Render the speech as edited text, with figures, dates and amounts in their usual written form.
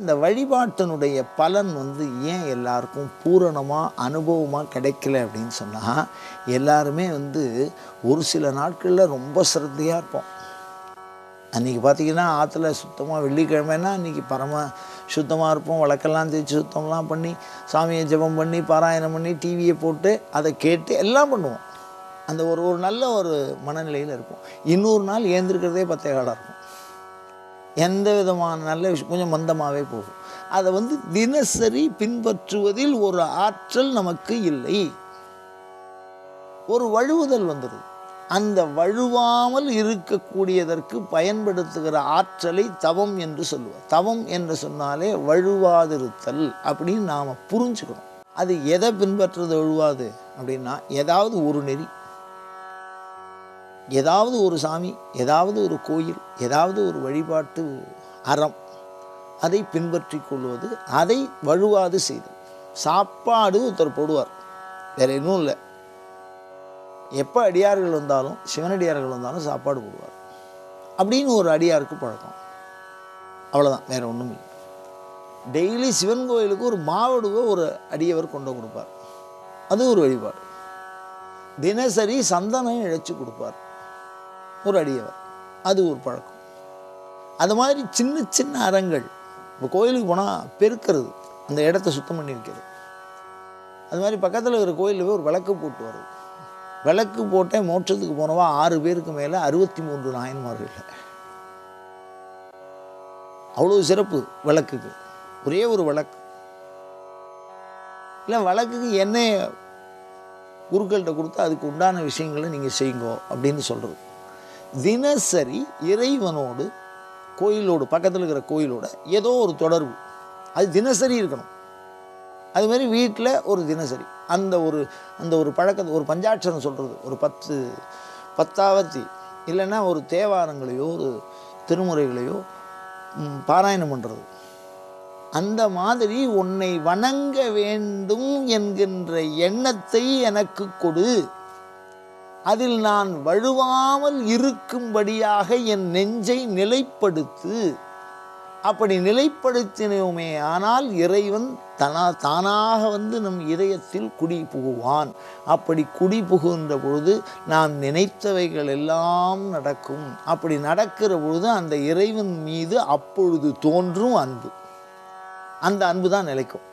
இந்த வழிபாட்டினுடைய பலன் ஏன் எல்லாருக்கும் பூரணமாக அனுபவமாக கிடைக்கல அப்படின்னு சொன்னால், எல்லாருமே ஒரு சில நாட்களில் ரொம்ப சிரத்தையாக இருப்போம். அன்றைக்கி பார்த்திங்கன்னா ஆற்றுல சுத்தமாக வெள்ளிக்கிழமைன்னா அன்றைக்கி சுத்தமாக இருப்போம். விளக்கெல்லாம் தேய்ச்சி சுத்தம்லாம் பண்ணி சாமியை ஜெபம் பண்ணி பாராயணம் பண்ணி டிவியை போட்டு அதை கேட்டு எல்லாம் பண்ணுவோம். அந்த ஒரு நல்ல ஒரு மனநிலையில் இருப்போம். இன்னொரு நாள் ஏந்திருக்கிறதே 10 காலாக இருக்கும். எந்த விதமான நல்ல விஷயம் கொஞ்சம் மந்தமாகவே போகும். அதை தினசரி பின்பற்றுவதில் ஒரு ஆற்றல் நமக்கு இல்லை. ஒரு வழுவுதல் வந்துடுது. அந்த வழுவாமல் இருக்கக்கூடியதற்கு பயன்படுத்துகிற ஆற்றலை தவம் என்று சொல்லுவார். தவம் என்று சொன்னாலே வழுவாதிருத்தல் அப்படின்னு நாம் புரிஞ்சுக்கணும். அது எதை பின்பற்றுறது வழுவாது அப்படின்னா, ஏதாவது ஒரு நெறி, ஏதாவது ஒரு சாமி, ஏதாவது ஒரு கோயில், ஏதாவது ஒரு வழிபாட்டு அறம், அதை பின்பற்றி கொள்வது, அதை வழுவாது செய்தல். சாப்பாடு ஒருத்தர் போடுவார், வேறு எதுவும் இல்லை. எப்போ அடியார்கள் வந்தாலும், சிவனடியார்கள் வந்தாலும் சாப்பாடு போடுவார் அப்படின்னு ஒரு அடியாருக்கு பழக்கம். அவ்வளோதான், வேறு ஒன்றும் இல்லை. டெய்லி சிவன் கோயிலுக்கு ஒரு மாவடுவை ஒரு அடியவர் கொண்டு கொடுப்பார், அது ஒரு வழிபாடு. தினசரி சந்தனம் இழைச்சி கொடுப்பார் ஒரு அடியவர், அது ஒரு பழக்கம். அது மாதிரி சின்ன சின்ன அறங்கள். இப்போ கோயிலுக்கு போனால் பெருக்கிறது, அந்த இடத்த சுத்தம் பண்ணி வைக்கிறது. அது மாதிரி பக்கத்தில் இருக்கிற கோயிலில் ஒரு விளக்கு போட்டு வருது. விளக்கு போட்டே மோட்சத்துக்கு போனவா 6 பேருக்கு மேலே 63 நாயன்மார்கள். அவ்வளோ சிறப்பு விளக்குக்கு. ஒரே ஒரு விளக்கு இல்லை, விளக்குக்கு எண்ணெய் குருக்கள்கிட்ட கொடுத்து அதுக்கு உண்டான விஷயங்களை நீங்கள் செய்யுங்கோ அப்படின்னு சொல்கிறது. தினசரி இறைவனோடு, கோயிலோடு, பக்கத்தில் இருக்கிற கோயிலோட ஏதோ ஒரு தொடர்பு, அது தினசரி இருக்கணும். அதுமாரி வீட்டில் ஒரு தினசரி அந்த ஒரு பழக்கத்தை, ஒரு பஞ்சாட்சரம் சொல்கிறது, ஒரு 10 இல்லைன்னா ஒரு தேவாரங்களையோ ஒரு திருமுறைகளையோ பாராயணம் பண்ணுறது. அந்த மாதிரி உன்னை வணங்க வேண்டும் என்கின்ற எண்ணத்தை எனக்கு கொடு, அதில் நான் வழுவாமல் இருக்கும்படியாக என் நெஞ்சை நிலைப்படுத்து. அப்படி நிலைப்படுத்தினோமே ஆனால் இறைவன் தானாக நம் இதயத்தில் குடி புகுவான். அப்படி குடி புகுகின்ற பொழுது நாம் நினைத்தவைகள் எல்லாம் நடக்கும். அப்படி நடக்கிற பொழுது அந்த இறைவன் மீது அப்பொழுது தோன்றும் அன்பு, அந்த அன்பு தான் நிலைக்கும்.